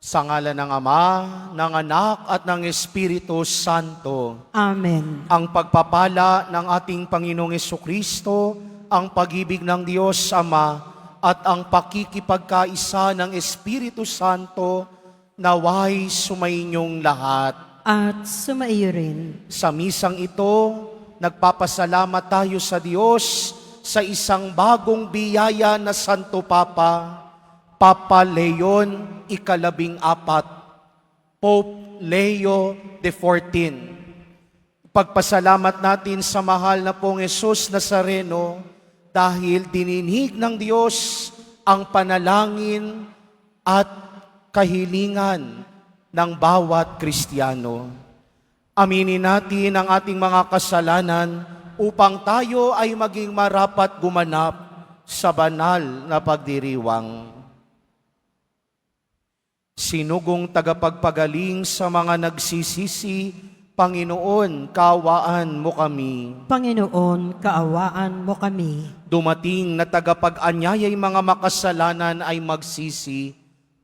Sa ngalan ng Ama, ng Anak at ng Espiritu Santo. Amen. Ang pagpapala ng ating Panginoong Jesucristo, ang pag-ibig ng Diyos Ama, at ang pakikipagkaisa ng Espiritu Santo, naway sumainyong lahat. At sumaiyo rin. Sa misang ito, nagpapasalamat tayo sa Diyos sa isang bagong biyaya na Santo Papa, Papa Leon ika-14, Pope Leo XIV. Pagpasalamat natin sa mahal na pong Jesus Nazareno dahil dininig ng Diyos ang panalangin at kahilingan ng bawat Kristiyano. Aminin natin ang ating mga kasalanan upang tayo ay maging marapat gumanap sa banal na pagdiriwang. Sinugong tagapagpagaling sa mga nagsisisi, Panginoon, kaawaan mo kami. Panginoon, kaawaan mo kami. Dumating na tagapag-anyayay mga makasalanan ay magsisi,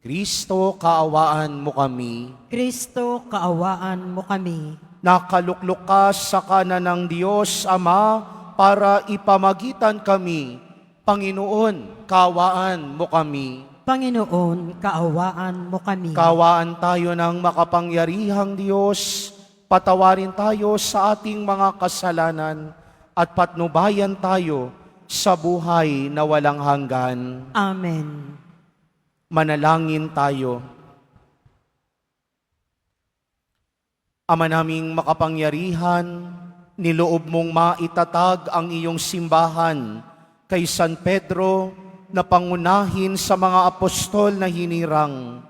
Kristo, kaawaan mo kami. Kristo, kaawaan mo kami. Nakaluklok ka sa kanan ng Diyos Ama para ipamagitan kami. Panginoon, kaawaan mo kami. Panginoon, kaawaan mo kami. Kaawaan tayo ng makapangyarihang Diyos, patawarin tayo sa ating mga kasalanan at patnubayan tayo sa buhay na walang hanggan. Amen. Manalangin tayo. Ama naming makapangyarihan, niloob mong maitatag ang iyong simbahan kay San Pedro na pangunahin sa mga apostol na hinirang.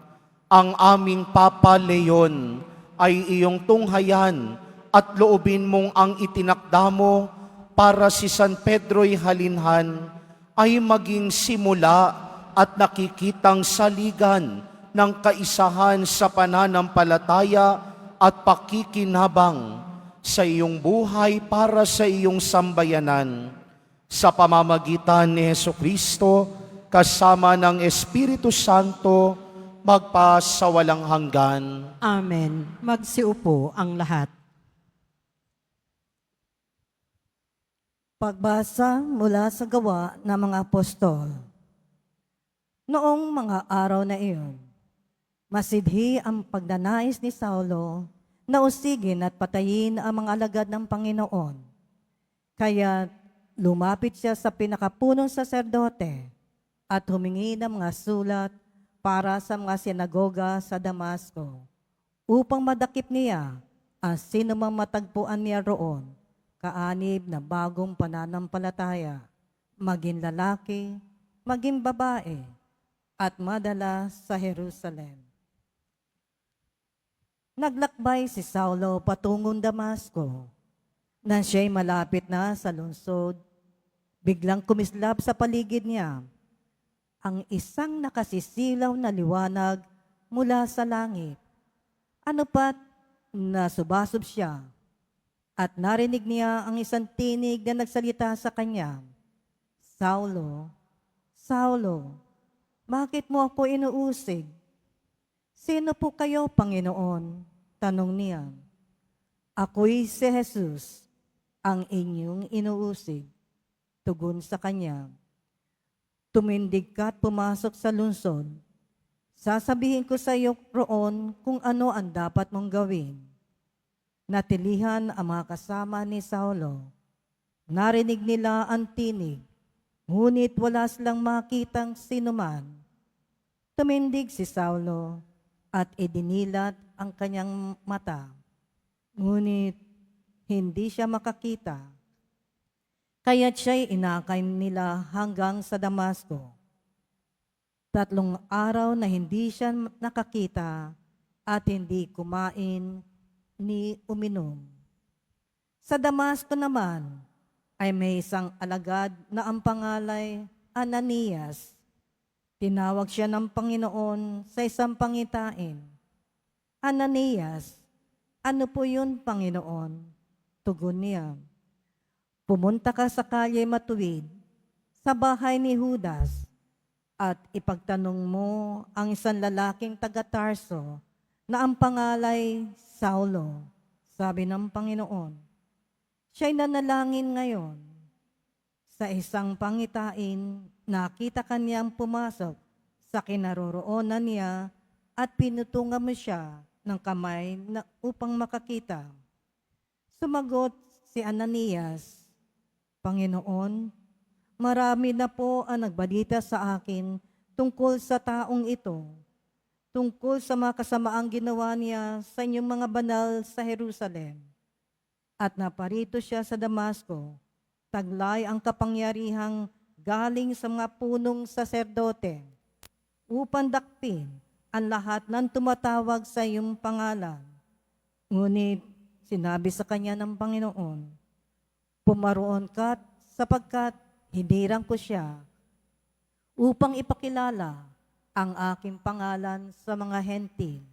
Ang aming Papa Leon ay iyong tunghayan at loobin mong ang itinakda mo para si San Pedro'y halinhan ay maging simula at nakikitang saligan ng kaisahan sa pananampalataya at pakikinabang sa iyong buhay para sa iyong sambayanan. Sa pamamagitan ni Jesucristo, kasama ng Espiritu Santo, magpasawalang hanggan. Amen. Magsiupo ang lahat. Pagbasa mula sa gawa ng mga apostol. Noong mga araw na iyon, masidhi ang pagdanais ni Saulo na usigin at patayin ang mga alagad ng Panginoon. Kaya lumapit siya sa pinakapunong saserdote at humingi ng mga sulat para sa mga sinagoga sa Damasco upang madakip niya ang sinumang matagpuan niya roon, kaanib na bagong pananampalataya, maging lalaki, maging babae, at madala sa Jerusalem. Naglakbay si Saulo patungong Damasco. Nang siya'y malapit na sa lungsod, biglang kumislap sa paligid niya ang isang nakasisilaw na liwanag mula sa langit. Ano pat nasubasob siya at narinig niya ang isang tinig na nagsalita sa kanya, Saulo, Saulo, bakit mo ako inuusig? Sino po kayo, Panginoon? Tanong niya. Ako'y si Jesus, ang inyong inuusig. Tugon sa kanya. Tumindig ka at pumasok sa lungsod. Sasabihin ko sa iyo roon kung ano ang dapat mong gawin. Natilihan ang mga kasama ni Saulo. Narinig nila ang tinig, ngunit wala silang makitang sinuman. Tumindig si Saulo at idinilat ang kanyang mata. Ngunit hindi siya makakita. Kaya't siya'y inakay nila hanggang sa Damasco. 3 araw na hindi siya nakakita at hindi kumain ni uminom. Sa Damasco naman ay may isang alagad na ang pangalay Ananias. Tinawag siya ng Panginoon sa isang pangitain. Ananias, ano po yun, Panginoon? Tugon niya. Pumunta ka sa kalye matuwid, sa bahay ni Judas, at ipagtanong mo ang isang lalaking taga-Tarso na ang pangalay Saulo, sabi ng Panginoon. Siya'y nanalangin ngayon. Sa isang pangitain, nakita kanyang pumasok sa kinaroroonan niya at pinutungan mo siya ng kamay upang makakita. Sumagot si Ananias, Panginoon, marami na po ang nagbalita sa akin tungkol sa taong ito, tungkol sa mga kasamaang ginawa niya sa inyong mga banal sa Jerusalem. At naparito siya sa Damasco, taglay ang kapangyarihang galing sa mga punong saserdote, upang dakpin ang lahat ng tumatawag sa iyong pangalan. Ngunit sinabi sa kanya ng Panginoon, pumaroon ka sapagkat hinirang ko siya upang ipakilala ang aking pangalan sa mga hentil,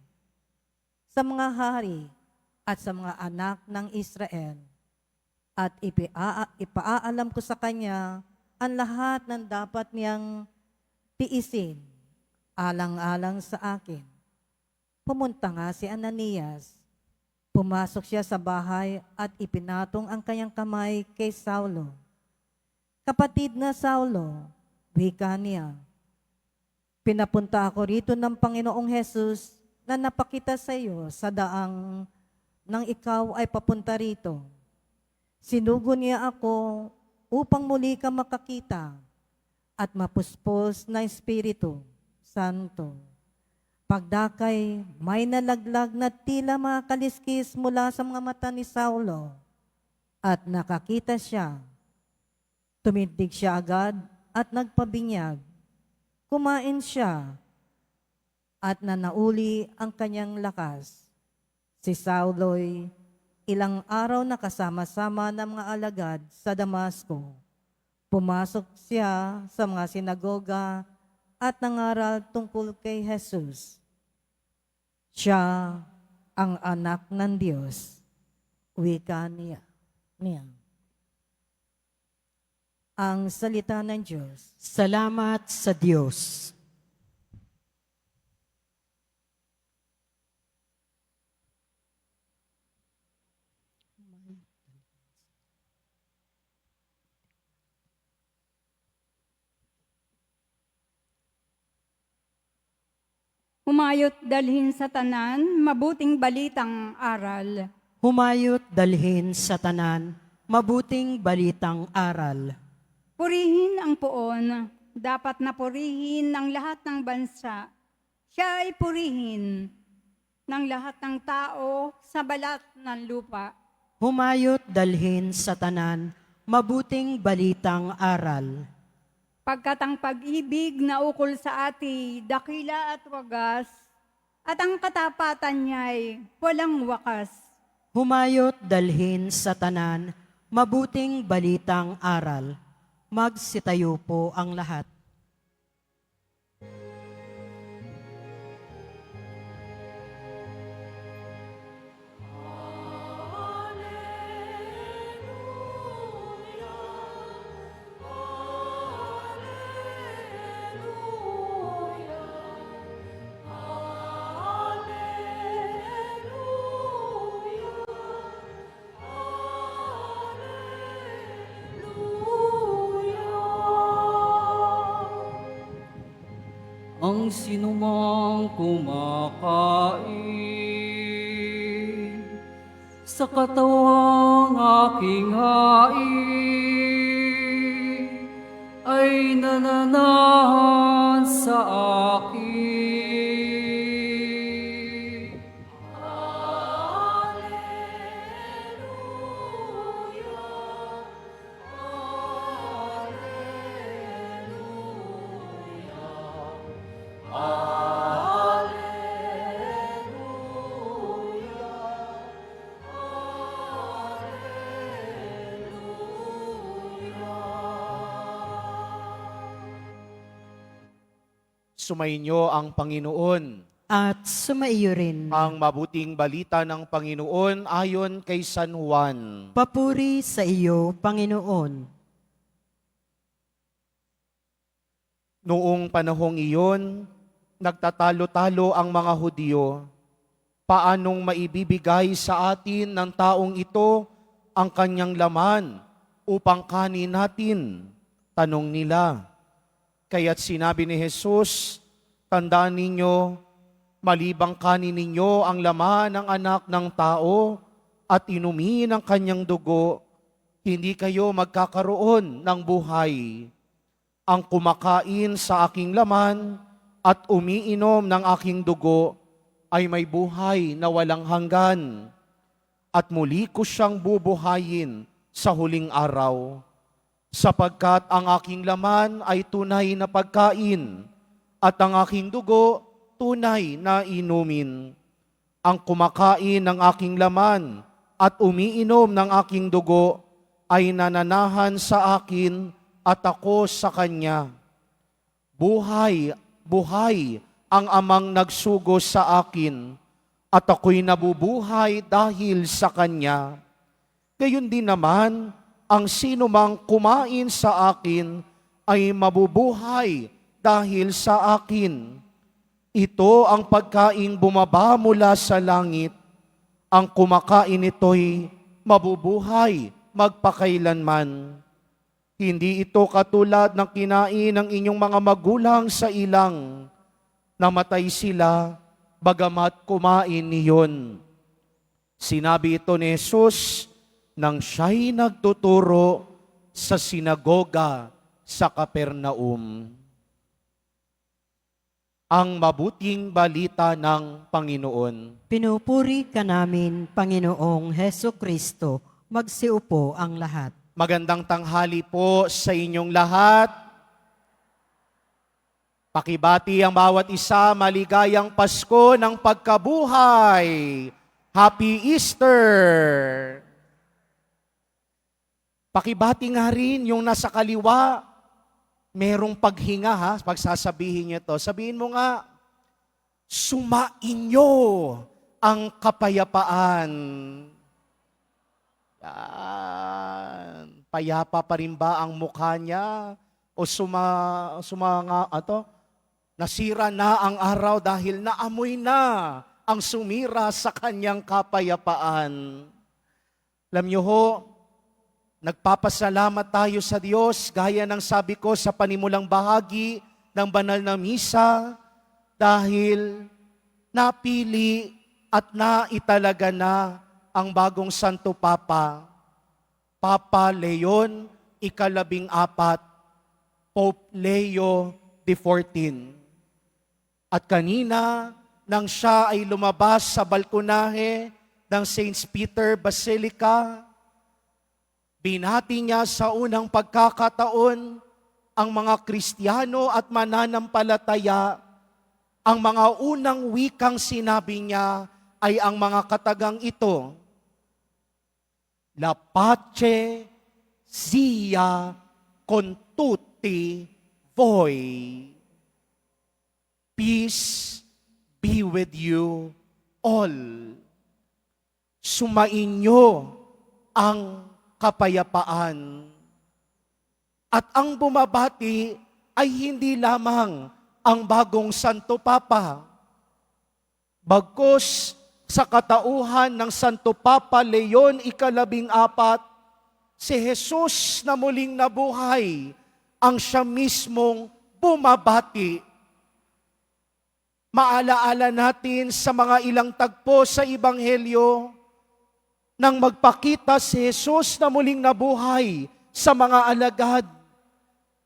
sa mga hari at sa mga anak ng Israel. At ipaalam ko sa kanya ang lahat ng dapat niyang tiisin alang-alang sa akin. Pumunta nga si Ananias. Pumasok siya sa bahay at ipinatong ang kanyang kamay kay Saulo. Kapatid na Saulo, wika niya, pinapunta ako rito ng Panginoong Hesus na napakita sa iyo sa daang nang ikaw ay papunta rito. Sinugo niya ako upang muli ka makakita at mapuspos na Espiritu Santo. Pagdakay, may nalaglag na tila mga kaliskis mula sa mga mata ni Saulo at nakakita siya. Tumindig siya agad at nagpabinyag. Kumain siya at nanauli ang kanyang lakas. Si Saulo'y ilang araw na kasama-sama ng mga alagad sa Damasco. Pumasok siya sa mga sinagoga at nangaral tungkol kay Jesus. Siya ang anak ng Diyos. Wika niya. Ang salita ng Diyos. Salamat sa Diyos. Humayot dalhin sa tanan, mabuting balitang aral. Humayot dalhin sa tanan, mabuting balitang aral. Purihin ang poon, dapat na purihin ng lahat ng bansa. Siya ay purihin ng lahat ng tao sa balat ng lupa. Humayot dalhin sa tanan, mabuting balitang aral. Pagkat ang pag-ibig na ukol sa ati, dakila at wagas, at ang katapatan niya'y walang wakas. Humayot dalhin sa tanan, mabuting balitang aral. Magsitayo po ang lahat. Ang sinumang kumakain sa katawang aking hain ay nananahan sa akin. Sumainyo ang Panginoon. At sumaiyo rin. Ang mabuting balita ng Panginoon ayon kay San Juan. Papuri sa iyo, Panginoon. Noong panahong iyon, nagtatalo-talo ang mga Hudyo. Paanong maibibigay sa atin ng taong ito ang kanyang laman upang kanin natin? Tanong nila. Kaya't sinabi ni Jesus, tandaan ninyo, malibang kanin ninyo ang laman ng anak ng tao at inumin ang kanyang dugo, hindi kayo magkakaroon ng buhay. Ang kumakain sa aking laman at umiinom ng aking dugo ay may buhay na walang hanggan, at muli ko siyang bubuhayin sa huling araw. Sapagkat ang aking laman ay tunay na pagkain, at ang aking dugo tunay na inumin. Ang kumakain ng aking laman at umiinom ng aking dugo ay nananahan sa akin at ako sa kanya. Buhay, buhay ang amang nagsugo sa akin, at ako'y nabubuhay dahil sa kanya. Gayon din naman, ang sinumang kumain sa akin ay mabubuhay dahil sa akin. Ito ang pagkaing bumaba mula sa langit. Ang kumakain nito'y mabubuhay magpakailanman. Hindi ito katulad ng kinain ng inyong mga magulang sa ilang. Namatay sila, bagamat kumain niyon. Sinabi ito ni Jesus nang siya'y nagtuturo sa sinagoga sa Capernaum. Ang mabuting balita ng Panginoon. Pinupuri ka namin, Panginoong Heso Kristo. Magsiupo ang lahat. Magandang tanghali po sa inyong lahat. Pakibati ang bawat isa, maligayang Pasko ng pagkabuhay. Happy Easter! Pakibati nga rin yung nasa kaliwa, merong paghinga ha, pagsasabihin niyo to. Sabihin mo nga, sumainyo ang kapayapaan. Yan. Payapa pa rin ba ang mukha niya? O nasira na ang araw dahil naamoy na ang sumira sa kanyang kapayapaan. Alam niyo ho, nagpapasalamat tayo sa Diyos, gaya ng sabi ko sa panimulang bahagi ng banal na misa, dahil napili at naitalaga na ang bagong Santo Papa, Papa Leon ika-14, Pope Leo XIV. At kanina, nang siya ay lumabas sa balkonahe ng St. Peter Basilica, binati niya sa unang pagkakataon ang mga Kristiyano at mananampalataya. Ang mga unang wikang sinabi niya ay ang mga katagang ito, La pace sia con tutti voi. Peace be with you all. Sumainyo ang kapayapaan. At ang bumabati ay hindi lamang ang bagong Santo Papa. Bagkus sa katauhan ng Santo Papa Leon ika-14, si Jesus na muling nabuhay ang siya mismong bumabati. Maalaala natin sa mga ilang tagpo sa Ebanghelyo, nang magpakita si Jesus na muling nabuhay sa mga alagad.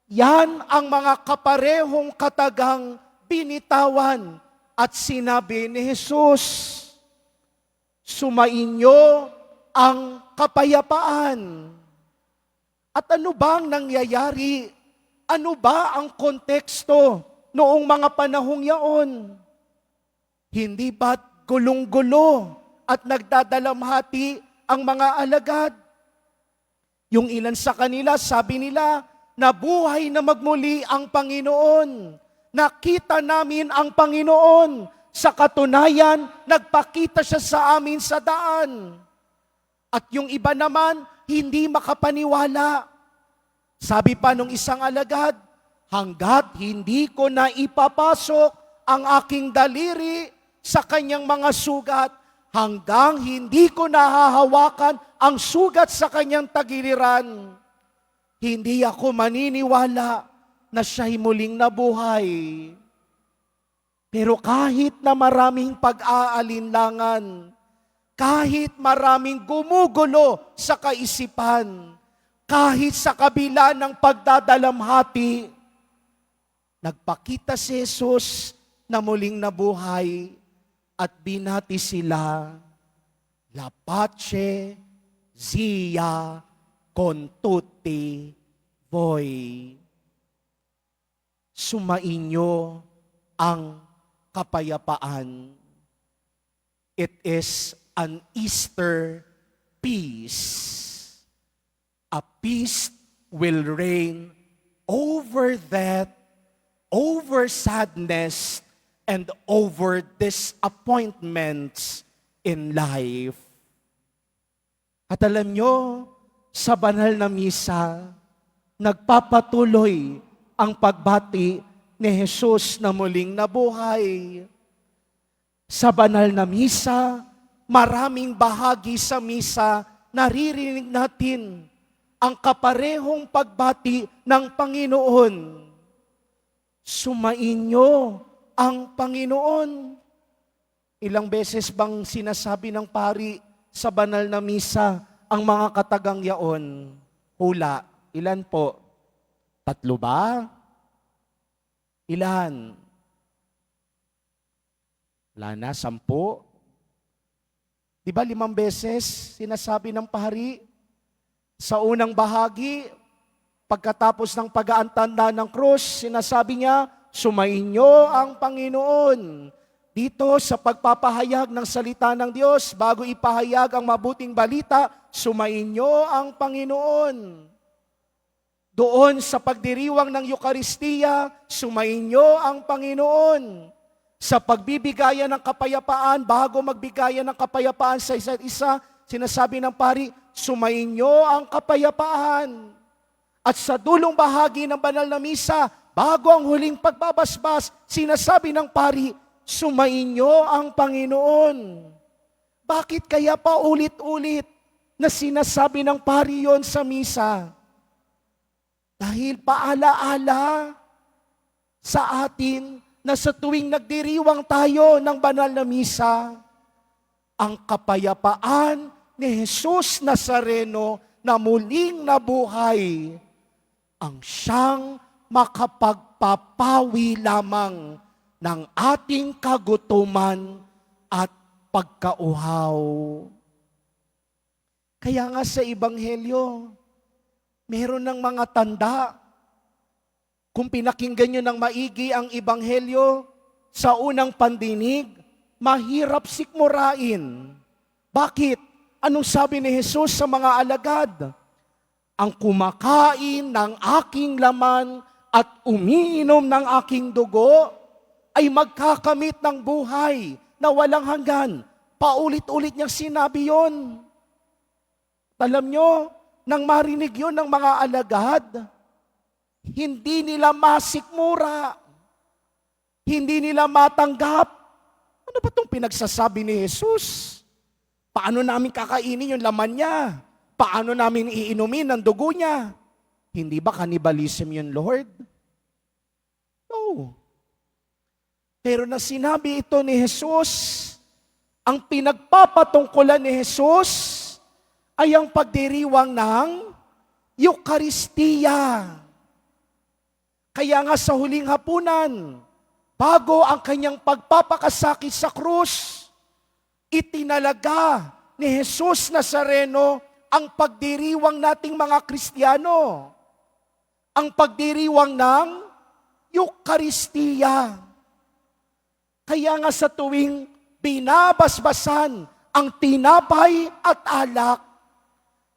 Yan ang mga kaparehong katagang binitawan at sinabi ni Jesus, sumainyo ang kapayapaan. At ano bang nangyayari? Ano ba ang konteksto noong mga panahong yaon? Hindi ba't gulong-gulo at nagdadalamhati ang mga alagad? Yung ilan sa kanila, sabi nila, nabuhay na magmuli ang Panginoon. Nakita namin ang Panginoon. Sa katunayan, nagpakita siya sa amin sa daan. At yung iba naman, hindi makapaniwala. Sabi pa nung isang alagad, hanggat hindi ko na ipapasok ang aking daliri sa kanyang mga sugat, hanggang hindi ko nahahawakan ang sugat sa kanyang tagiliran, hindi ako maniniwala na siya'y muling nabuhay. Pero kahit na maraming pag-aalinlangan, kahit maraming gumugulo sa kaisipan, kahit sa kabila ng pagdadalamhati, nagpakita si Jesus na muling nabuhay at binati sila, La pace sia con tutti voi. Sumainyo ang kapayapaan. It is an Easter peace. A peace will reign over death, over sadness, and over disappointments in life. At alam nyo, sa banal na misa, nagpapatuloy ang pagbati ni Jesus na muling nabuhay. Sa banal na misa, maraming bahagi sa misa, naririnig natin ang kaparehong pagbati ng Panginoon. Sumainyo ang Panginoon. Ilang beses bang sinasabi ng pari sa banal na misa ang mga katagang yaon? Hula. Ilan po? 3 ba? Ilan? Wala na, 10? Di ba 5 beses sinasabi ng pari? Sa unang bahagi, pagkatapos ng pag-aantanda ng krus, sinasabi niya, sumainyo ang Panginoon. Dito sa pagpapahayag ng salita ng Diyos, bago ipahayag ang mabuting balita, sumainyo ang Panginoon. Doon sa pagdiriwang ng Eukaristiya, sumainyo ang Panginoon. Sa pagbibigayan ng kapayapaan, bago magbigayan ng kapayapaan sa isa't isa, sinasabi ng pari, sumainyo ang kapayapaan. At sa dulong bahagi ng banal na misa, bago ang huling pagbabasbas, sinasabi ng pari, sumainyo ang Panginoon. Bakit kaya pa ulit-ulit na sinasabi ng pari yon sa misa? Dahil paalaala sa atin na sa tuwing nagdiriwang tayo ng banal na misa, ang kapayapaan ni Jesus Nazareno na muling nabuhay, ang siyang makapagpapawi lamang ng ating kagutuman at pagkauhaw. Kaya nga sa Ebanghelyo, meron ng mga tanda. Kung pinakinggan nyo ng maigi ang Ebanghelyo, sa unang pandinig, mahirap sikmurain. Bakit? Anong sabi ni Jesus sa mga alagad? Ang kumakain ng aking laman at umiinom ng aking dugo ay magkakamit ng buhay na walang hanggan. Paulit-ulit niyang sinabi yon. Alam nyo, nang marinig yon ng mga alagad, hindi nila masikmura, hindi nila matanggap. Ano ba itong pinagsasabi ni Jesus? Paano namin kakainin yung laman niya? Paano namin iinumin ang dugo niya? Hindi ba cannibalism yun, Lord? No. Pero na sinabi ito ni Jesus, ang pinagpapatungkulan ni Jesus ay ang pagdiriwang ng Eukaristiya. Kaya nga sa huling hapunan, bago ang kanyang pagpapakasakit sa krus, itinalaga ni Jesus Nazareno ang pagdiriwang nating mga Kristiyano. Ang pagdiriwang ng Eukaristiya. Kaya nga sa tuwing binabasbasan ang tinapay at alak,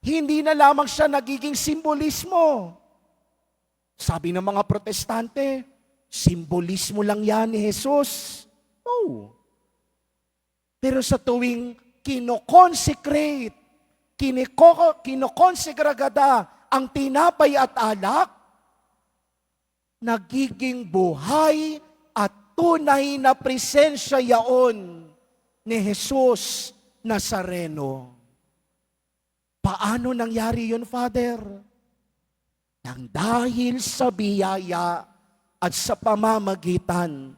hindi na lamang siya nagiging simbolismo. Sabi ng mga protestante, simbolismo lang yan ni Jesus. No. Pero sa tuwing kinoconsecrate, kinokonsegragada ang tinapay at alak, nagiging buhay at tunay na presensya yaon ni Jesus Nazareno. Paano nangyari yun, Father? Nang dahil sa biyaya at sa pamamagitan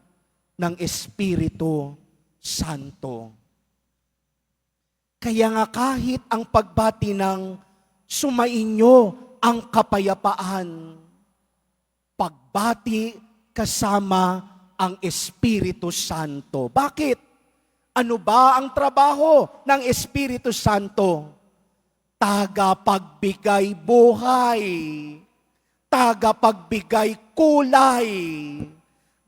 ng Espiritu Santo. Kaya nga kahit ang pagbati ng sumainyo ang kapayapaan, pagbati kasama ang Espiritu Santo. Bakit? Ano ba ang trabaho ng Espiritu Santo? Tagapagbigay buhay, tagapagbigay kulay.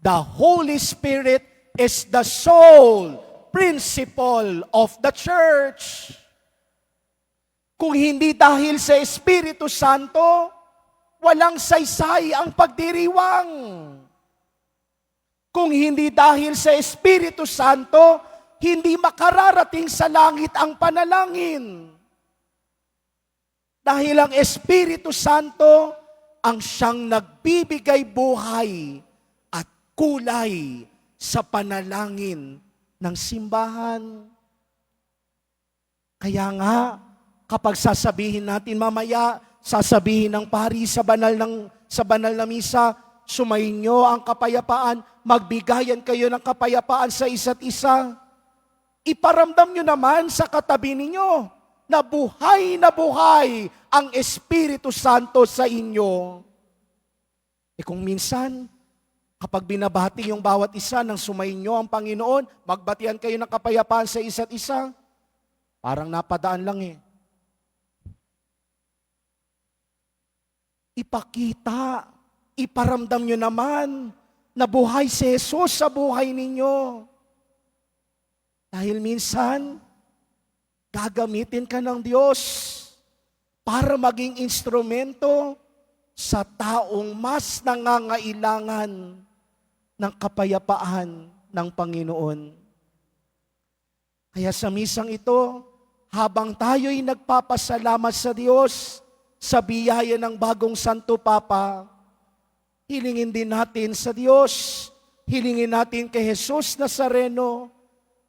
The Holy Spirit is the sole principle of the church. Kung hindi dahil sa Espiritu Santo, walang saysay ang pagdiriwang. Kung hindi dahil sa Espiritu Santo, hindi makararating sa langit ang panalangin. Dahil ang Espiritu Santo ang siyang nagbibigay buhay at kulay sa panalangin ng simbahan. Kaya nga, kapag sasabihin natin mamaya, sasabihin ng pari sa banal na misa, sumainyo ang kapayapaan, magbigayan kayo ng kapayapaan sa isa't isa. Iparamdam nyo naman sa katabi ninyo na buhay ang Espiritu Santo sa inyo. Kung minsan, kapag binabati yung bawat isa ng sumainyo ang Panginoon, magbatian kayo ng kapayapaan sa isa't isa, parang napadaan lang eh. Ipakita, iparamdam nyo naman na buhay si Jesus sa buhay ninyo. Dahil minsan, gagamitin ka ng Diyos para maging instrumento sa taong mas nangangailangan ng kapayapaan ng Panginoon. Kaya sa misang ito, habang tayo'y nagpapasalamat sa Diyos sa biyaya ng bagong Santo Papa, hilingin din natin sa Diyos, hilingin natin kay Jesus Nazareno,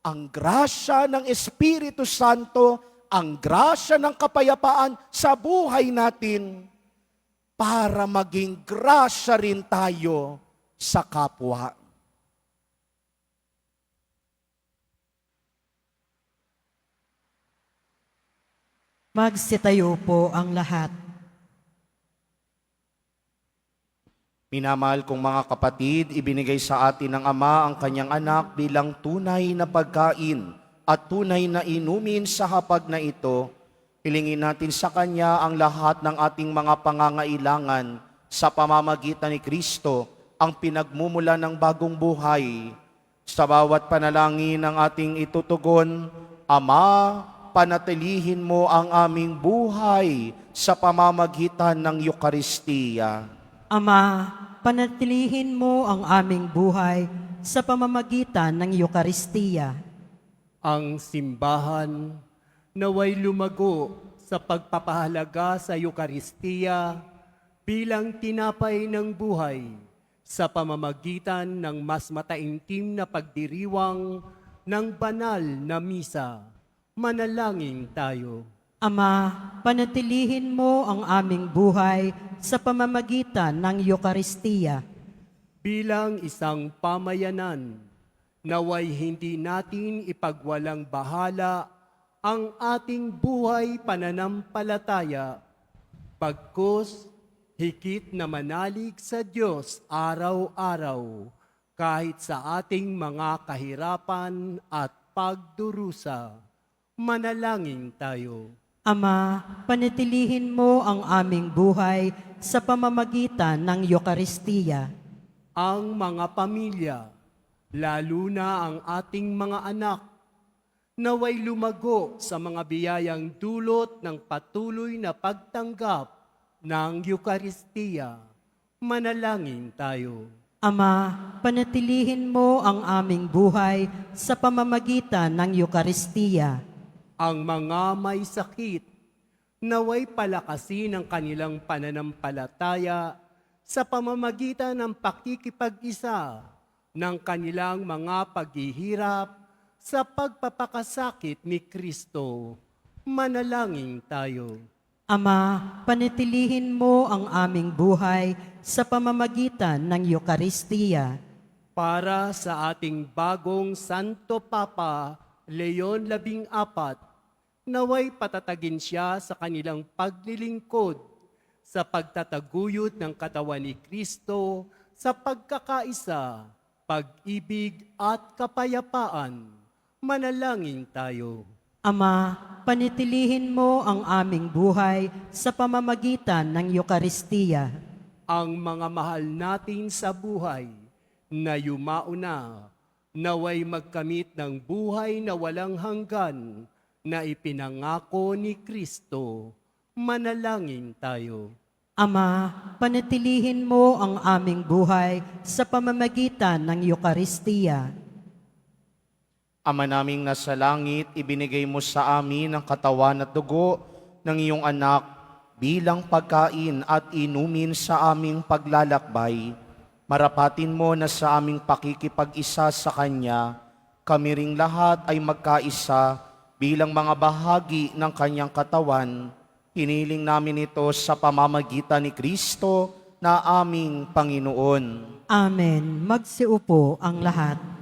ang grasya ng Espiritu Santo, ang grasya ng kapayapaan sa buhay natin para maging grasya rin tayo sa kapwa. Magsitayo po ang lahat. Minamahal kong mga kapatid, ibinigay sa atin ng Ama ang kanyang anak bilang tunay na pagkain at tunay na inumin sa hapag na ito. Hilingin natin sa Kanya ang lahat ng ating mga pangangailangan sa pamamagitan ni Kristo, ang pinagmumula ng bagong buhay. Sa bawat panalangin ng ating itutugon, Ama, panatilihin mo ang aming buhay sa pamamagitan ng Eukaristiya. Ama, panatilihin mo ang aming buhay sa pamamagitan ng Eukaristiya. Ang simbahan naway lumago sa pagpapahalaga sa Eukaristiya bilang tinapay ng buhay sa pamamagitan ng mas mataimtim na pagdiriwang ng banal na misa. Manalangin tayo. Ama, panatilihin mo ang aming buhay sa pamamagitan ng Eukaristiya. Bilang isang pamayanan, naway hindi natin ipagwalang bahala ang ating buhay pananampalataya, pagkus higit na manalig sa Diyos araw-araw, kahit sa ating mga kahirapan at pagdurusa. Manalangin tayo. Ama, panatilihin mo ang aming buhay sa pamamagitan ng Eukaristiya. Ang mga pamilya, lalo na ang ating mga anak, naway lumago sa mga biyayang dulot ng patuloy na pagtanggap ng Eukaristiya. Manalangin tayo. Ama, panatilihin mo ang aming buhay sa pamamagitan ng Eukaristiya. Ang mga may sakit, naway palakasin ang kanilang pananampalataya sa pamamagitan ng pakikipag-isa ng kanilang mga paghihirap sa pagpapakasakit ni Kristo. Manalangin tayo. Ama, panitilihin mo ang aming buhay sa pamamagitan ng Eukaristiya. Para sa ating bagong Santo Papa, Leon 14, naway patatagin siya sa kanilang paglilingkod sa pagtataguyod ng katawan ni Kristo sa pagkakaisa, pag-ibig at kapayapaan. Manalangin tayo. Ama, panitilihin mo ang aming buhay sa pamamagitan ng Eukaristiya. Ang mga mahal natin sa buhay na yumauna, naway magkamit ng buhay na walang hanggan na ipinangako ni Kristo. Manalangin tayo. Ama, panitilihin mo ang aming buhay sa pamamagitan ng Eukaristiya. Ama naming nasa langit, ibinigay mo sa amin ang katawan at dugo ng iyong anak bilang pagkain at inumin sa aming paglalakbay. Marapatin mo na sa aming pakikipag-isa sa Kanya, kami ring lahat ay magkaisa bilang mga bahagi ng Kanyang katawan. Hiniling namin ito sa pamamagitan ni Kristo na aming Panginoon. Amen. Magsiupo ang lahat.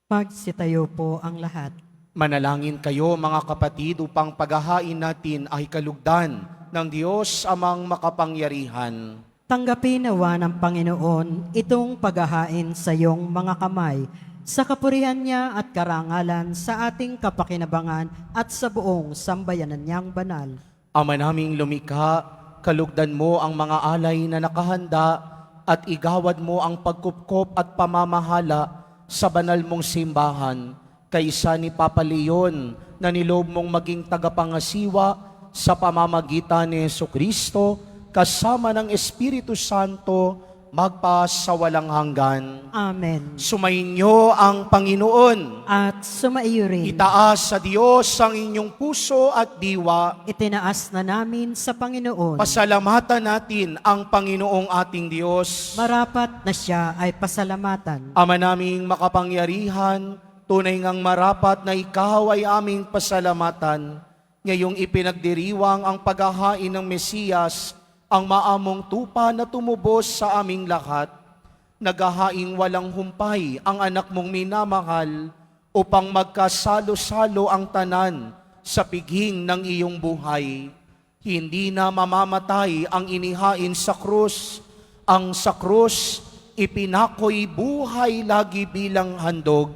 Pagsitayo po ang lahat. Manalangin kayo mga kapatid upang paghahain natin ay kalugdan ng Diyos amang makapangyarihan. Tanggapin nawa ng Panginoon itong paghahain sa iyong mga kamay, sa kapurihan niya at karangalan sa ating kapakinabangan at sa buong sambayanan niyang banal. Ama naming lumikha, kalugdan mo ang mga alay na nakahanda at igawad mo ang pagkupkop at pamamahala sa banal mong simbahan, kaysa ni Papa Leon na niloob mong maging tagapangasiwa sa pamamagitan ni Jesucristo kasama ng Espiritu Santo magpa sa walang hanggan. Amen. Sumainyo ang Panginoon. At sumaiyo rin. Itaas sa Diyos ang inyong puso at diwa. Itinaas na namin sa Panginoon. Pasalamatan natin ang Panginoong ating Diyos. Marapat na siya ay pasalamatan. Ama naming makapangyarihan, tunay ngang marapat na ikaw ay aming pasalamatan. Ngayong ipinagdiriwang ang paghahain ng Mesiyas, ang maamong tupa na tumubos sa aming lahat. Naghahaing walang humpay ang anak mong minamahal upang magkasalo-salo ang tanan sa piging ng iyong buhay. Hindi na mamamatay ang inihain sa krus. Ang sa krus, ipinako'y buhay lagi bilang handog.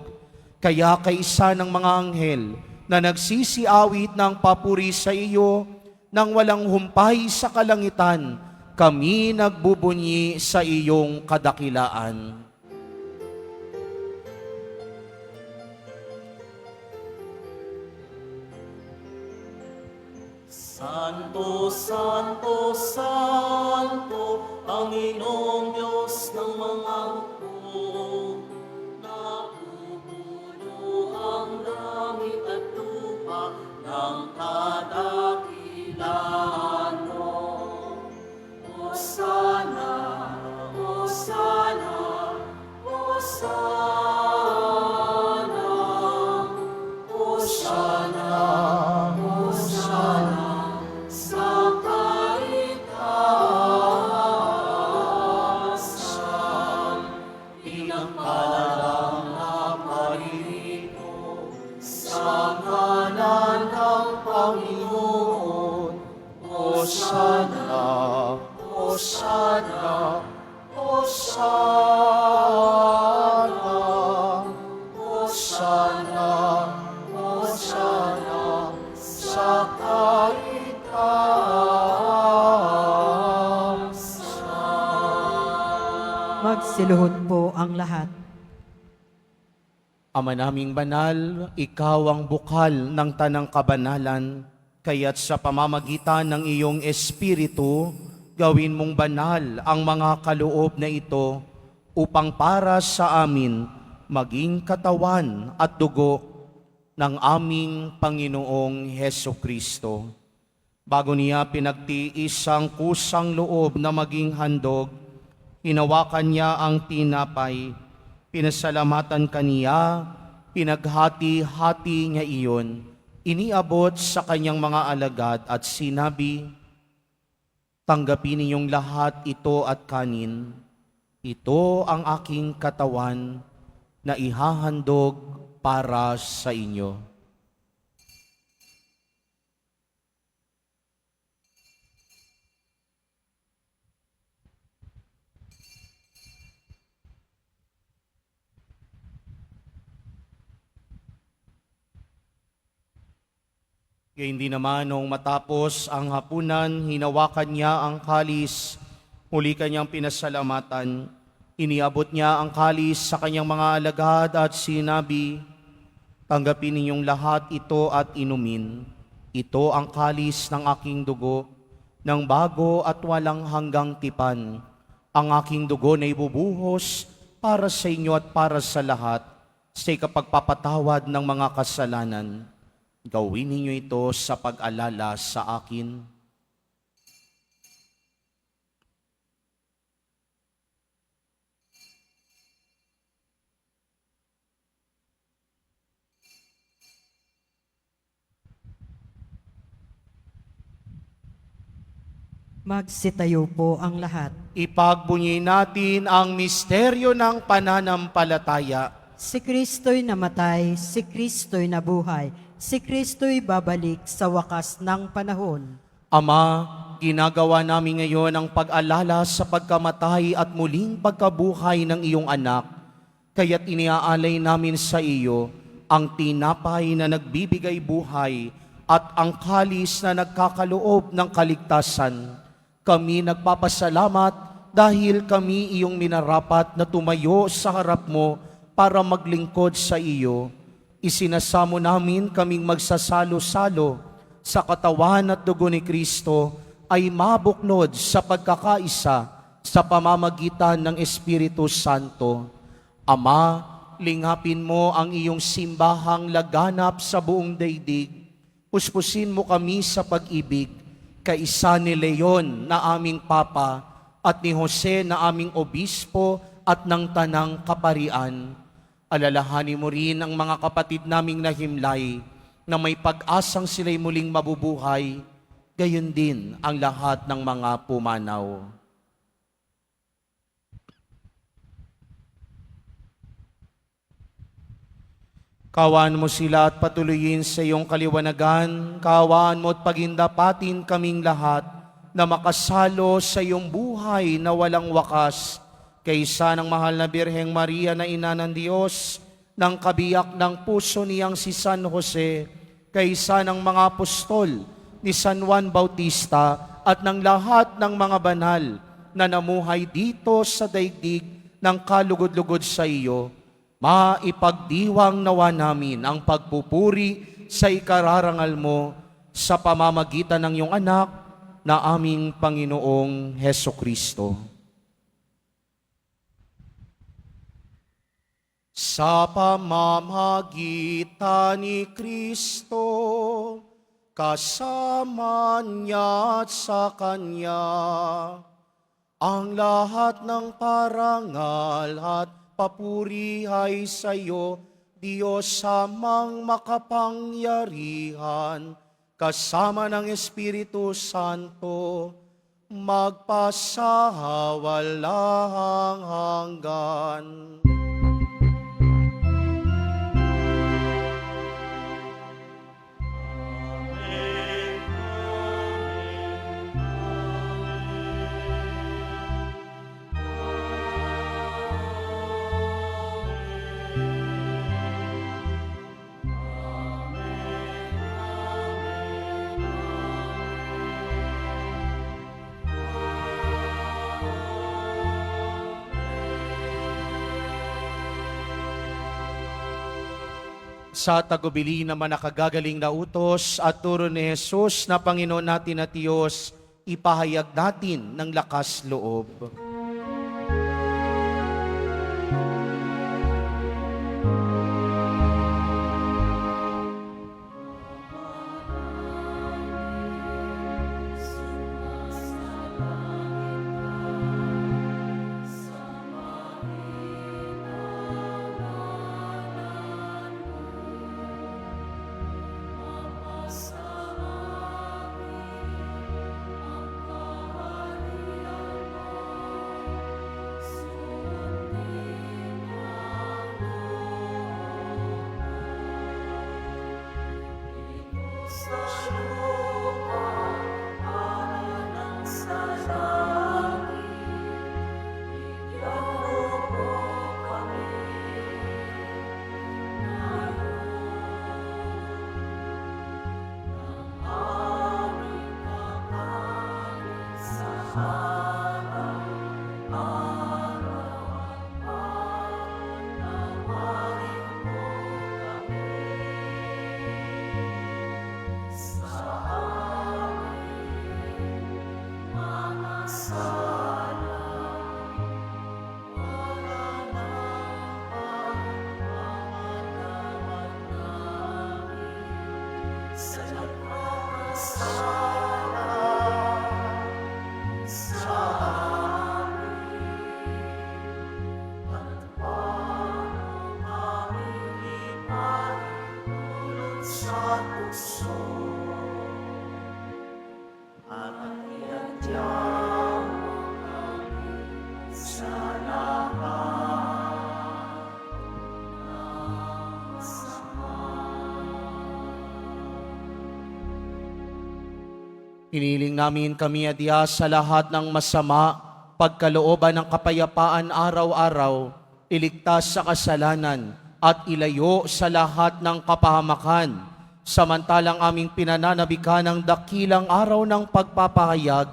Kaya kaisa ng mga anghel na nagsisiawit ng papuri sa iyo, nang walang humpay sa kalangitan, kami nagbubunyi sa iyong kadakilaan. Santo, Santo, Santo, Panginoong Diyos ng mga hukbo, napupuno ang langit at lupa ng kadakilaan mo. Hosana, Hosana, Hosana, Hosana, Hosana, sa kaitaasan, pinagpalalang naparito sa ngalan ng Panginoon. Hosana, Hosana, Hosana, Hosana, Hosana, sa Magsiluhod po ang lahat. Ama naming banal, ikaw ang bukal ng tanang kabanalan, kaya't sa pamamagitan ng iyong Espiritu, gawin mong banal ang mga kaloob na ito upang para sa amin maging katawan at dugo ng aming Panginoong Heso Kristo. Bago niya pinagtiis ang kusang loob na maging handog, hinawakan niya ang tinapay, pinasalamatan kaniya, pinaghati-hati niya iyon, iniabot sa kanyang mga alagad at sinabi, "Tanggapin ninyong lahat ito at kanin. Ito ang aking katawan na ihahandog para sa inyo." Gayun din naman, nung matapos ang hapunan, hinawakan niya ang kalis, muli kanyang pinasalamatan, iniabot niya ang kalis sa kanyang mga alagad at sinabi, "Tanggapin ninyong lahat ito at inumin. Ito ang kalis ng aking dugo, ng bago at walang hanggang tipan. Ang aking dugo na ibubuhos para sa inyo at para sa lahat, sa ikapagpapatawad ng mga kasalanan. Gawin ninyo ito sa pag-alala sa akin." Magsitayo po ang lahat. Ipagbunyi natin ang misteryo ng pananampalataya. Si Kristo'y namatay, si Kristo'y nabuhay, si Kristo'y babalik sa wakas ng panahon. Ama, ginagawa namin ngayon ang pag-alala sa pagkamatay at muling pagkabuhay ng iyong anak. Kaya't iniaalay namin sa iyo ang tinapay na nagbibigay buhay at ang kalis na nagkakaloob ng kaligtasan. Kami nagpapasalamat dahil kami iyong minarapat na tumayo sa harap mo para maglingkod sa iyo. Isinasamo namin kaming magsasalo-salo sa katawan at dugo ni Kristo ay mabuklod sa pagkakaisa sa pamamagitan ng Espiritu Santo. Ama, lingapin mo ang iyong simbahang laganap sa buong daigdig. Puspusin mo kami sa pag-ibig, kaisa ni Leon na aming Papa at ni Jose na aming Obispo at ng Tanang Kaparian. Alalahanin mo rin ang mga kapatid naming nahimlay na may pag-asang sila'y muling mabubuhay, gayon din ang lahat ng mga pumanaw. Kaawaan mo sila at patuloyin sa iyong kaliwanagan. Kaawaan mo at pagindapatin kaming lahat na makasalo sa iyong buhay na walang wakas. Kaysa ng mahal na Birheng Maria na ina ng Diyos, ng kabiyak ng puso niyang si San Jose, kaysa ng mga apostol ni San Juan Bautista at ng lahat ng mga banal na namuhay dito sa daigdig ng kalugod-lugod sa iyo, maipagdiwang nawa namin ang pagpupuri sa ikararangal mo sa pamamagitan ng iyong anak na aming Panginoong Heso Kristo. Sa pamamagitan ni Kristo, kasama niya at sa Kanya, ang lahat ng parangal at papuri ay sa iyo, Diyos amang makapangyarihan, kasama ng Espiritu Santo, magpasawalang hanggan. Sa tagubili naman nakagagaling na utos at turo ni Jesus na Panginoon natin at Diyos, ipahayag natin ng lakas loob. Iniling namin kami, Adya, sa lahat ng masama, pagkalooban ng kapayapaan araw-araw, iligtas sa kasalanan at ilayo sa lahat ng kapahamakan, samantalang aming pinananabikan ang dakilang araw ng pagpapahayag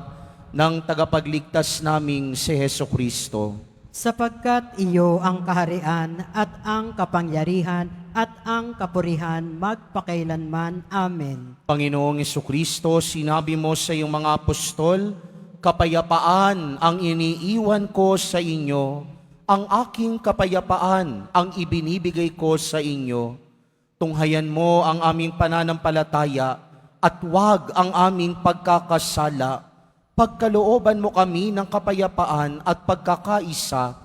ng tagapagligtas naming si Heso Kristo. Sapagkat iyo ang kaharian at ang kapangyarihan at ang kapurihan magpakailanman. Amen. Panginoong Jesucristo, sinabi mo sa iyong mga apostol, kapayapaan ang iniiwan ko sa inyo, ang aking kapayapaan ang ibinibigay ko sa inyo. Tunghayan mo ang aming pananampalataya at huwag ang aming pagkakasala. Pagkalooban mo kami ng kapayapaan at pagkakaisa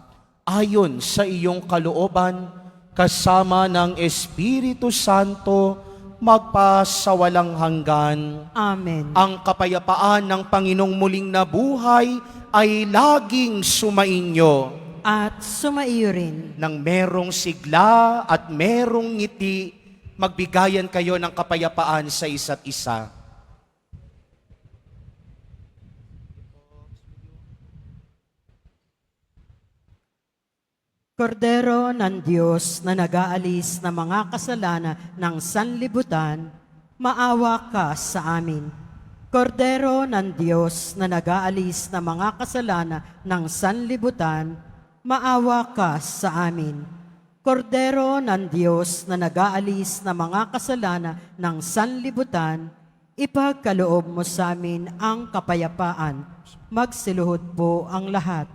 ayon sa iyong kalooban, kasama ng Espiritu Santo, magpasawalang hanggan. Amen. Ang kapayapaan ng Panginoong muling nabuhay ay laging sumainyo. at sumaiyo rin. Nang merong sigla at merong ngiti, magbigayan kayo ng kapayapaan sa isa't isa. Kordero ng Diyos na nag-aalis ng mga kasalanan ng sanlibutan, maawa ka sa amin. Kordero ng Diyos na nag-aalis ng mga kasalanan ng sanlibutan, maawa ka sa amin. Kordero ng Diyos na nag-aalis ng mga kasalanan ng sanlibutan, ipagkaloob mo sa amin ang kapayapaan. Magsiluhod po ang lahat.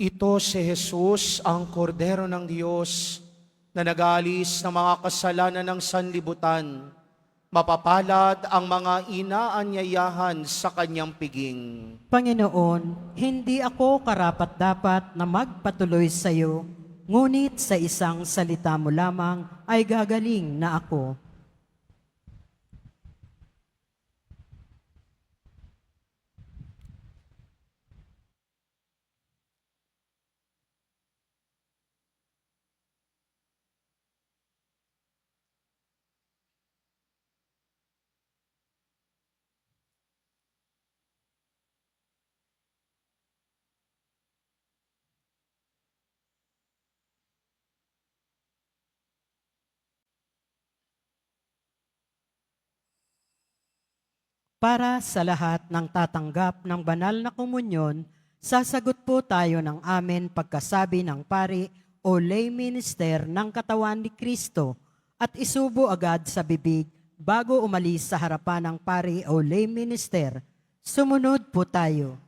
Ito si Jesus, ang kordero ng Diyos, na nag-aalis ng mga kasalanan ng sanlibutan. Mapapalad ang mga inaanyayahan sa kanyang piging. Panginoon, hindi ako karapat-dapat na magpatuloy sa iyo, ngunit sa isang salita mo lamang ay gagaling na ako. Para sa lahat ng tatanggap ng banal na komunyon, sasagot po tayo ng amen pagkasabi ng pari o lay minister ng katawan ni Kristo at isubo agad sa bibig bago umalis sa harapan ng pari o lay minister. Sumunod po tayo.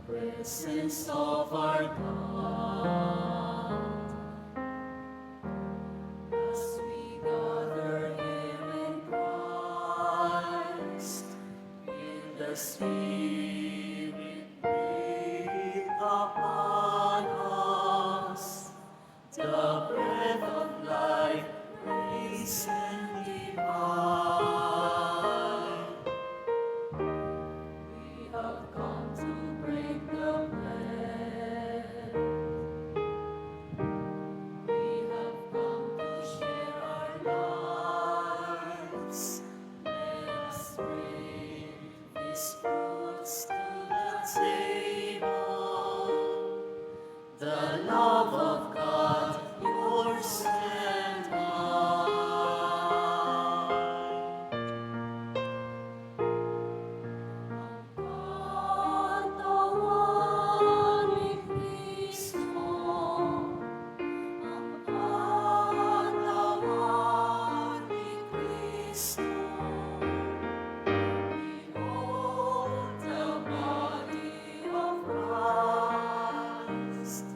Presence of our God, as we gather here in Christ, in the Spirit breathe upon us, the breath of life, grace and divine. We have come to break the bread. We have come to share our lives. Let us bring these fruits to the table. The love of God, yours and mine. Katawan ni Kristo, ang katawan ni Kristo. Behold the body of Christ,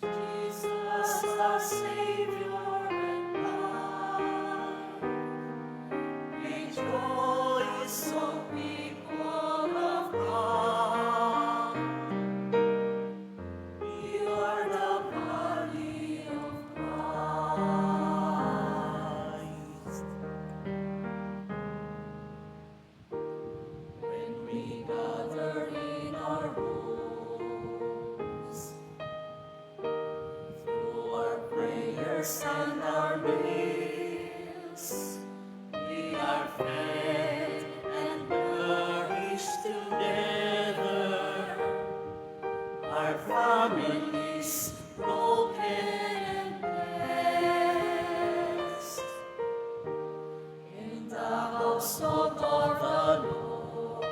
Jesus our Savior and life. Rejoice, O people of God. We are the body of Christ. When we gather in our homes, through our prayers and our meals, we are fed and nourished together. Our families broken and blessed. In the household of the Lord,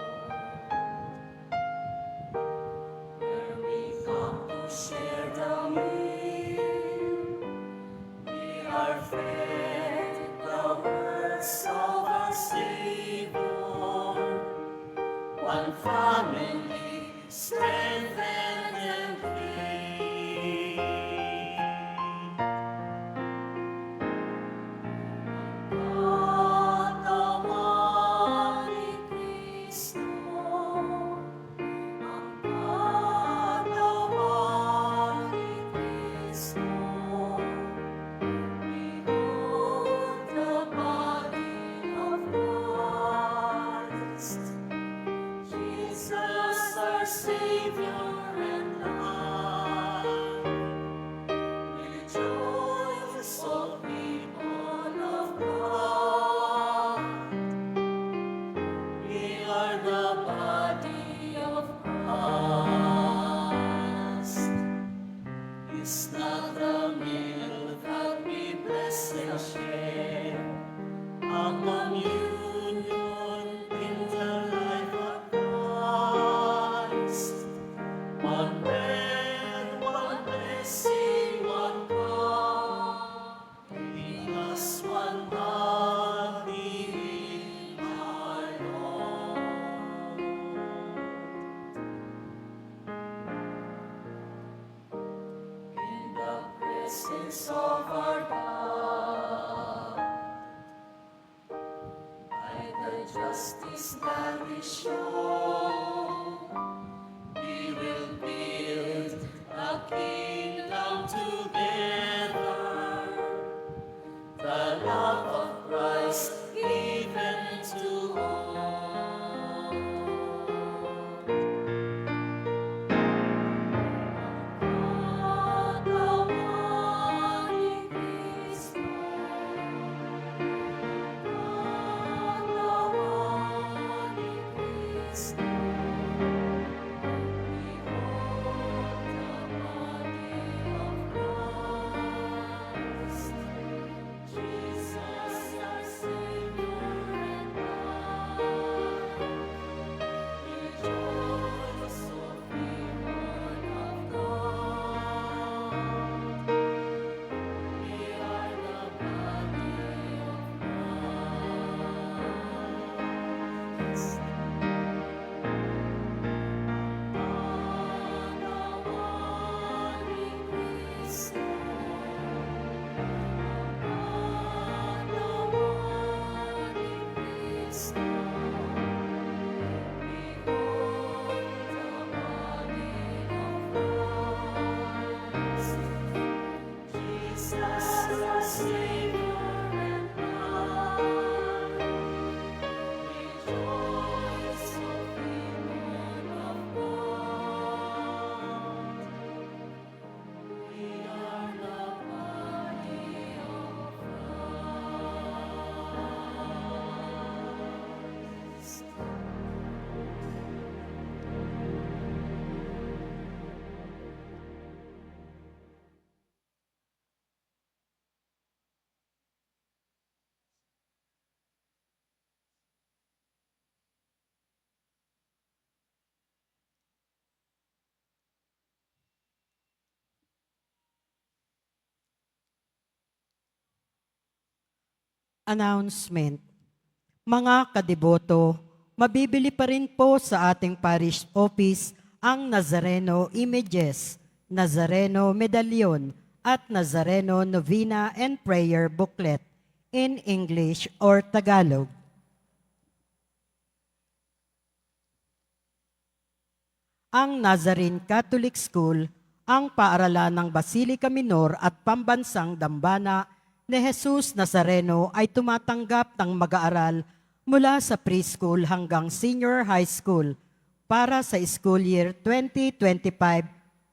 Is not the meal that we bless and share, a communion in the life of Christ. One bread, one blessing, one cup, in us one body we are Lord. In the presence of our God, by the justice that we show, we will build a kingdom together. The love of Christ given to all. God, the one in Christ, God, the one in Christ. Announcement. Mga kadiboto, mabibili pa rin po sa ating parish office ang Nazareno Images, Nazareno Medallion, at Nazareno Novena and Prayer Booklet in English or Tagalog. Ang Nazarene Catholic School, ang paaralan ng Basilica Minor at Pambansang Dambana ni Jesus Nazareno ay tumatanggap ng mag-aaral mula sa preschool hanggang senior high school para sa school year 2025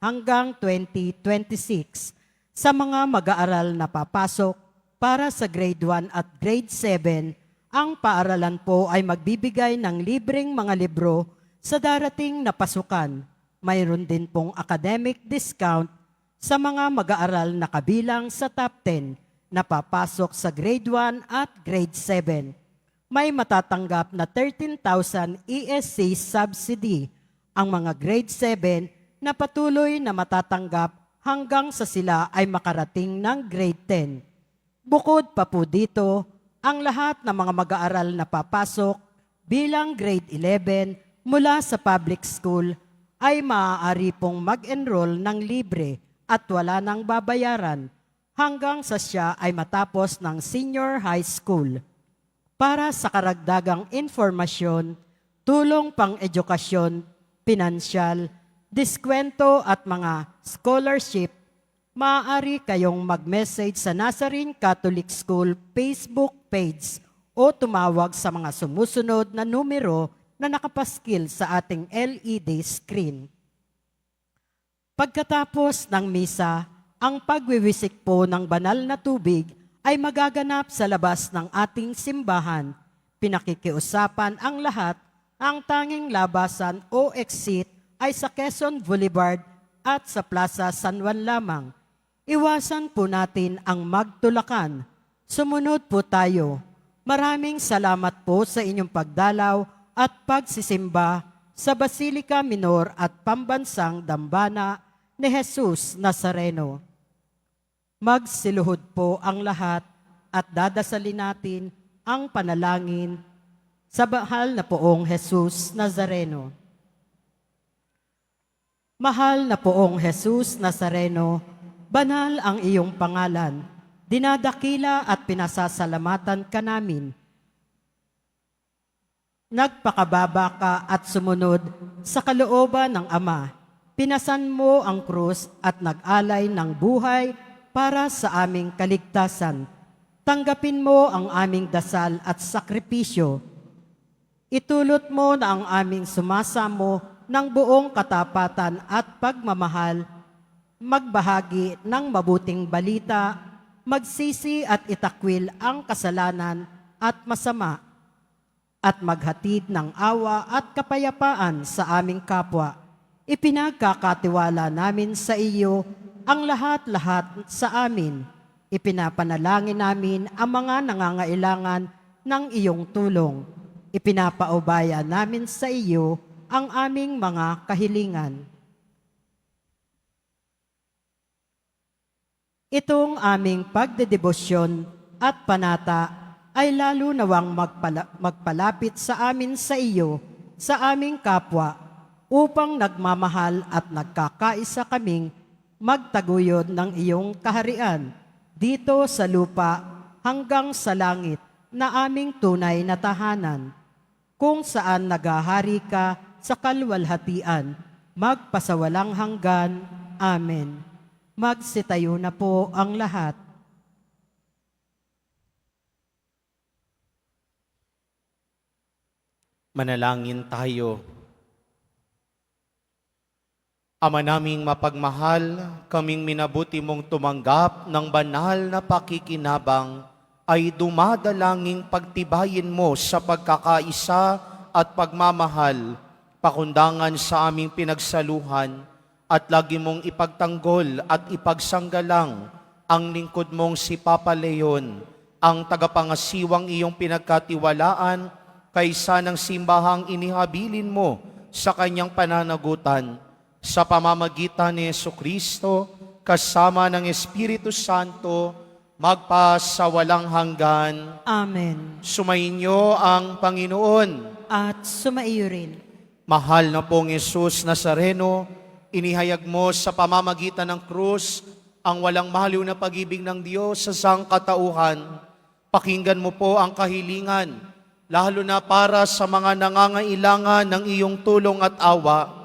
hanggang 2026. Sa mga mag-aaral na papasok para sa grade 1 at grade 7, ang paaralan po ay magbibigay ng libreng mga libro sa darating na pasukan. Mayroon din pong academic discount sa mga mag-aaral na kabilang sa top 10 na papasok sa grade 1 at grade 7. May matatanggap na 13,000 ESC subsidy ang mga grade 7 na patuloy na matatanggap hanggang sa sila ay makarating ng grade 10. Bukod pa po dito, ang lahat ng mga mag-aaral na papasok bilang grade 11 mula sa public school ay maaari pong mag-enroll ng libre at wala nang babayaran hanggang sa siya ay matapos ng senior high school. Para sa karagdagang informasyon, tulong pang-edukasyon, pinansyal, diskwento at mga scholarship, maaari kayong mag-message sa Nazarene Catholic School Facebook page o tumawag sa mga sumusunod na numero na nakapaskil sa ating LED screen. Pagkatapos ng misa, ang pagwiwisik po ng banal na tubig ay magaganap sa labas ng ating simbahan. Pinakikiusapan ang lahat, ang tanging labasan o exit ay sa Quezon Boulevard at sa Plaza San Juan lamang. Iwasan po natin ang magtulakan. Sumunod po tayo. Maraming salamat po sa inyong pagdalaw at pagsisimba sa Basilica Minor at Pambansang Dambana ni Jesus Nazareno. Magsiluhod po ang lahat at dadasalin natin ang panalangin sa mahal na poong Jesus Nazareno. Mahal na poong Jesus Nazareno, banal ang iyong pangalan. Dinadakila at pinasasalamatan ka namin. Nagpakababa ka at sumunod sa kalooban ng Ama. Pinasan mo ang krus at nag-alay ng buhay para sa aming kaligtasan. Tanggapin mo ang aming dasal at sakripisyo. Itulot mo na ang aming sumasamo ng buong katapatan at pagmamahal, magbahagi ng mabuting balita, magsisi at itakwil ang kasalanan at masama, at maghatid ng awa at kapayapaan sa aming kapwa. Ipinagkakatiwala namin sa iyo ang lahat-lahat sa amin. Ipinapanalangin namin ang mga nangangailangan ng iyong tulong. Ipinapaubaya namin sa iyo ang aming mga kahilingan. Itong aming pagdedebosyon at panata ay lalo nawang magpalapit sa amin sa iyo, sa aming kapwa, upang nagmamahal at nagkakaisa kaming magtaguyod ng iyong kaharian dito sa lupa hanggang sa langit na aming tunay na tahanan, kung saan naghahari ka sa kalwalhatian, magpasawalang hanggan. Amen. Magsitayo na po ang lahat. Manalangin tayo. Ama naming mapagmahal, kaming minabuti mong tumanggap ng banal na pakikinabang ay dumadalangin pagtibayin mo sa pagkakaisa at pagmamahal, pakundangan sa aming pinagsaluhan, at lagi mong ipagtanggol at ipagsanggalang ang lingkod mong si Papa Leon, ang tagapangasiwang iyong pinagkatiwalaan kaysa ng simbahang inihabilin mo sa kanyang pananagutan, sa pamamagitan ni Jesucristo, kasama ng Espiritu Santo, magpasawalang hanggan. Amen. Sumainyo ang Panginoon. At sumaiyo rin. Mahal na pong Jesus Nazareno, inihayag mo sa pamamagitan ng krus ang walang mahaliw na pag-ibig ng Diyos sa sangkatauhan. Pakinggan mo po ang kahilingan, lalo na para sa mga nangangailangan ng iyong tulong at awa.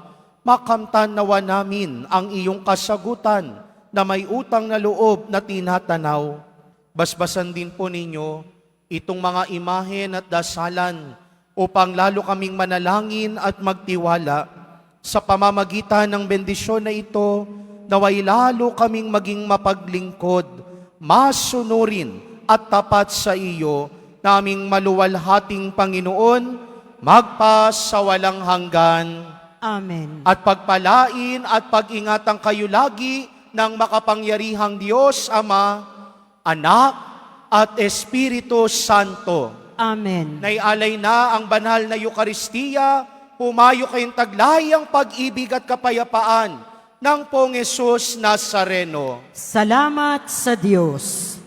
Makamtan nawa namin ang iyong kasagutan na may utang na loob na tinatanaw. Basbasan din po ninyo itong mga imahen at dasalan upang lalo kaming manalangin at magtiwala. Sa pamamagitan ng bendisyon na ito, naway lalo kaming maging mapaglingkod, masunurin at tapat sa iyo, naming maluwalhating Panginoon, magpasawalang hanggan. Amen. At pagpalain at pag-ingatan kayo lagi ng makapangyarihang Diyos, Ama, Anak, at Espiritu Santo. Amen. Naialay na ang banal na Eukaristiya, pumayo kayong taglayang pag-ibig at kapayapaan ng Pong Jesus Nazareno. Salamat sa Diyos.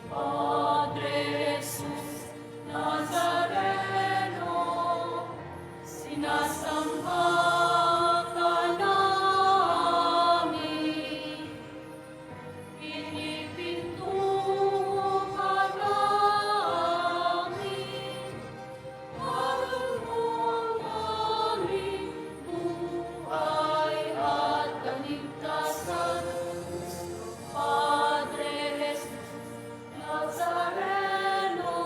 Padre Jesus Nazareno, sinasamba ka namin, pinipintuho ka namin, marunong aming buhay at kaligtasan. Padre Jesus Nazareno,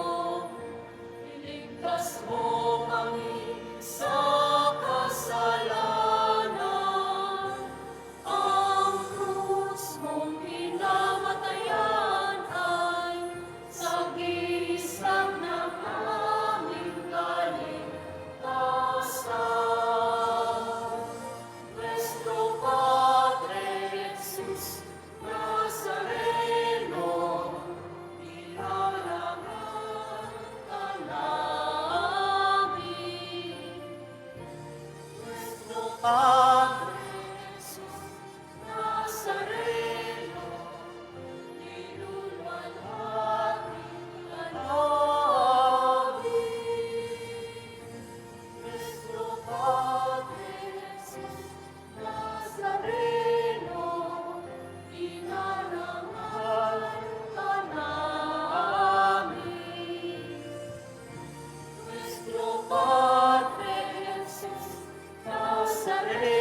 iligtas mo kami sa Padre Jesus Nazareno, niluluwalhati ka namin. Cristo Padre Jesus Nazareno, inarangal ka namin. Nuestro Padre Jesús Nazareno.